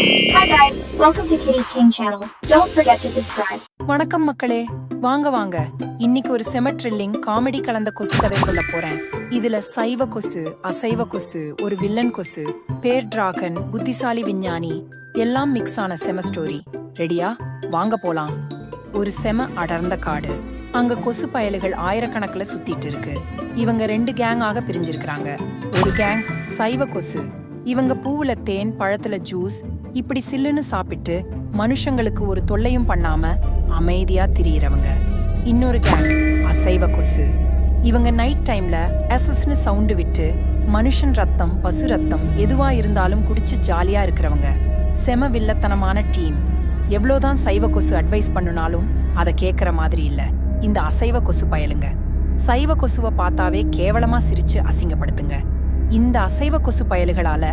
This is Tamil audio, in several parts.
Hi guys, welcome to Kitty's King channel. Don't forget to subscribe. வணக்கம் மக்களே, வாங்க வாங்க. இன்னைக்கு ஒரு செம த்ரில்லிங் காமெடி கலந்த கொசு கதை சொல்ல போறேன். இதுல சைவ கொசு, அசைவ கொசு, ஒரு வில்லன் கொசு, பேர் டிராகன், புத்திசாலி விஞ்ஞானி எல்லாம் மிக்ஸ் ஆன செம ஸ்டோரி. ரெடியா? வாங்க போலாம். ஒரு செம அடர்ந்த காடு. அங்க கொசு பயலுகள் ஆயிரக்கணக்கில் சுத்திட்டு இருக்கு. இவங்க 2 கேங்காக பிரிஞ்சிருக்கிறாங்க. ஒரு கேங் சைவ கொசு. இவங்க பூவுல தேன், பழத்துல ஜூஸ் இப்படி சில்லுன்னு சாப்பிட்டு மனுஷங்களுக்கு ஒரு தொல்லையும் பண்ணாம அமைதியா திரியறவங்க. இன்னொரு கேங் அசைவ கொசு. இவங்க நைட் டைம்ல எஸ்எஸ்னு சவுண்டு விட்டு மனுஷன் ரத்தம், பசு ரத்தம் எதுவா இருந்தாலும் குடிச்சு ஜாலியா இருக்கிறவங்க. செம வில்லத்தனமான டீம். எவ்வளோதான் சைவ கொசு அட்வைஸ் பண்ணுனாலும் அதை கேட்கற மாதிரி இல்ல இந்த அசைவ கொசு பயலுங்க. சைவ கொசுவை பார்த்தாவே கேவலமா சிரிச்சு அசிங்கப்படுத்துங்க. இந்த அசைவ கொசு பயலுகளால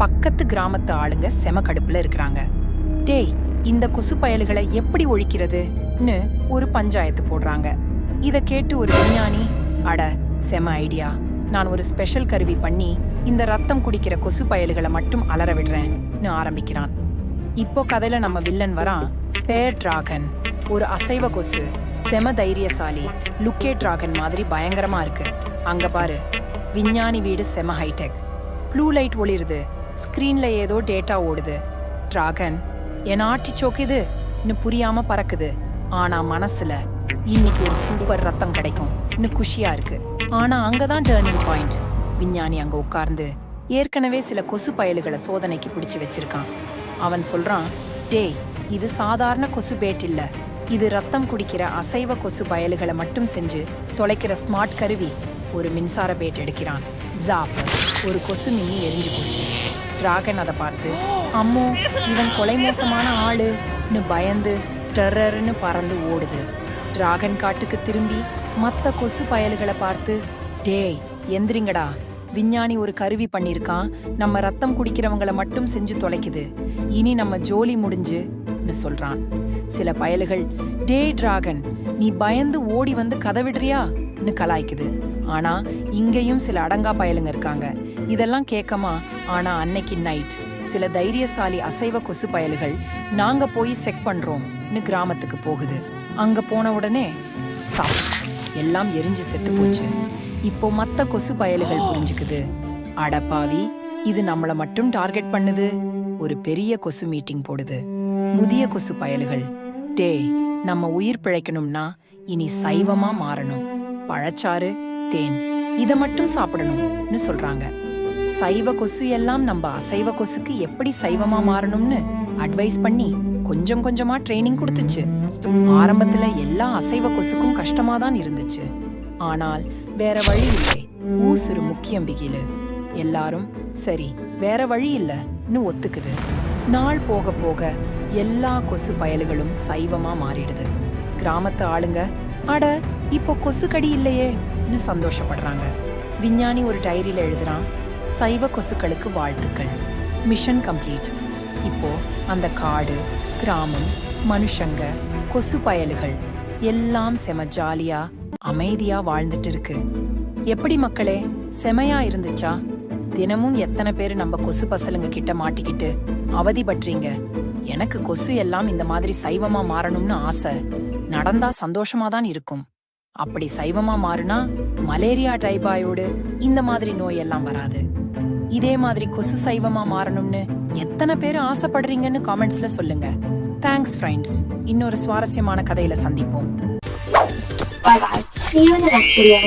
பக்கத்து கிராமத்து ஆளுங்க செம கடுப்புல இருக்கிறாங்க. டேய், இந்த கொசு பயலுகளை எப்படி ஒழிக்கிறதுன்னு ஒரு பஞ்சாயத்து போடுறாங்க. இத கேட்டு ஒரு விஞ்ஞானி, அட செம ஐடியா, நான் ஒரு ஸ்பெஷல் கருவி பண்ணி இந்த ரத்தம் குடிக்கிற கொசு பயலுகளை மட்டும் அலற விடுறேன்னு ஆரம்பிக்கிறான். இப்போ கதையில நம்ம வில்லன் வரான், பேர் டிராகன். ஒரு அசைவ கொசு, செம தைரியசாலி, லுக்கே டிராகன் மாதிரி பயங்கரமா இருக்கு. அங்க பாரு, விஞ்ஞானி வீடு செம ஹைடெக். ப்ளூ லைட் ஒளிருது, ஸ்கிரீன்ல ஏதோ டேட்டா ஓடுது. டிராகன் என் ஆட்டி சோக்குதுன்னு புரியாம பறக்குது. ஆனா மனசுல இன்னைக்கு ஒரு சூப்பர் ரத்தம் கிடைக்கும் குஷியா இருக்கு. ஆனா அங்கதான் டர்னிங் பாயிண்ட். விஞ்ஞானி அங்க உட்கார்ந்து ஏற்கனவே சில கொசு பயலுகளை சோதனைக்கு பிடிச்சு வச்சிருக்கான். அவன் சொல்றான், டேய், இது சாதாரண கொசு பேட் இல்ல, இது ரத்தம் குடிக்கிற அசைவ கொசு பயலுகளை மட்டும் செஞ்சு தொலைக்கிற ஸ்மார்ட் கருவி. ஒரு மின்சார பேட் எடுக்கிறான். ஜாப், ஒரு கொசு மின்னி எரிஞ்சு போச்சு. டிராகன் அதை பார்த்து, அம்மோ, இவன் கொலை மோசமான ஆளுன்னு பயந்து டெரர்னு பறந்து ஓடுது. டிராகன் காட்டுக்கு திரும்பி மற்ற கொசு பயல்களை பார்த்து, டேய் எந்திரிங்கடா, விஞ்ஞானி ஒரு கருவி பண்ணியிருக்கான், நம்ம ரத்தம் குடிக்கிறவங்களை மட்டும் செஞ்சு தொலைக்குது, இனி நம்ம ஜோலி முடிஞ்சுன்னு சொல்றான். சில பயல்கள், டே டிராகன், நீ பயந்து ஓடி வந்து கதவிடுறியான்னு கலாய்க்குது. ஆனா இங்கேயும் சில அடங்கா பயலுங்க இருக்காங்க. இதெல்லாம் கேட்கமா? ஆனா அன்னைக்கு நைட் சில தைரியசாலி அசைவ கொசு பயல்கள், நாங்க போய் செக் பண்றோம்னு கிராமத்துக்கு போகுது. அங்க போன உடனே சாப், எல்லாம் எரிஞ்சு செத்து போச்சு. இப்போ மத்த கொசு பயல்கள் புரிஞ்சுக்குது, அடப்பாவி, இது நம்மள மட்டும் டார்கெட் பண்ணுது. ஒரு பெரிய கொசு மீட்டிங் போடுது. முதிய கொசு பயல்கள், டேய், நம்ம உயிர் பிழைக்கணும்னா இனி சைவமா மாறணும், பழச்சாறு, தேன் இத மட்டும் சாப்பிடணும்னு சொல்றாங்க. சைவ கொசு எல்லாம் நம்ம அசைவ கொசுக்கு எப்படி சைவமா மாறணும்னு அட்வைஸ் பண்ணி கொஞ்சம் கொஞ்சமா ட்ரைனிங் கொடுத்துச்சு. ஆரம்பத்துல எல்லா அசைவ கொசுக்கும் கஷ்டமா தான் இருந்துச்சு. ஆனால் வேற வழி இல்லை, ஊசுரு முக்கியம் பிகிலு. எல்லாரும் சரி வேற வழி இல்லைன்னு ஒத்துக்குது. நாள் போக போக எல்லா கொசு பயலுகளும் சைவமா மாறிடுது. கிராமத்து ஆளுங்க, அட இப்போ கொசு கடி இல்லையேன்னு சந்தோஷப்படுறாங்க. விஞ்ஞானி ஒரு டைரியில எழுதுறான், சைவ கொசுக்களுக்கு வாழ்த்துக்கள், மிஷன் கம்ப்ளீட். இப்போ அந்த காடு, கிராமம், மனுஷங்க, கொசு பயலுகள் எல்லாம் செம ஜாலியா அமைதியா வாழ்ந்துட்டு இருக்கு. எப்படி மக்களே, செமையா இருந்துச்சா? தினமும் எத்தனை பேரு நம்ம கொசு பசலுங்க கிட்ட மாட்டிக்கிட்டு அவதி பற்றீங்க. எனக்கு கொசு எல்லாம் இந்த மாதிரி சைவமா மாறணும்னு ஆசை. நடந்தா சந்தோஷமா தான் இருக்கும். அப்படி சைவமா மாறுனா மலேரியா, டைபாயோடு இந்த மாதிரி நோய் எல்லாம் வராது. இதே மாதிரி கொசு சைவமா மாறணும்னு எத்தனை பேர் ஆசைப்படுறீங்கன்னு காமெண்ட்ஸ்ல சொல்லுங்க. Thanks friends. இன்னொரு சுவாரஸ்யமான கதையில சந்திப்போம். Bye bye. See you in the next video.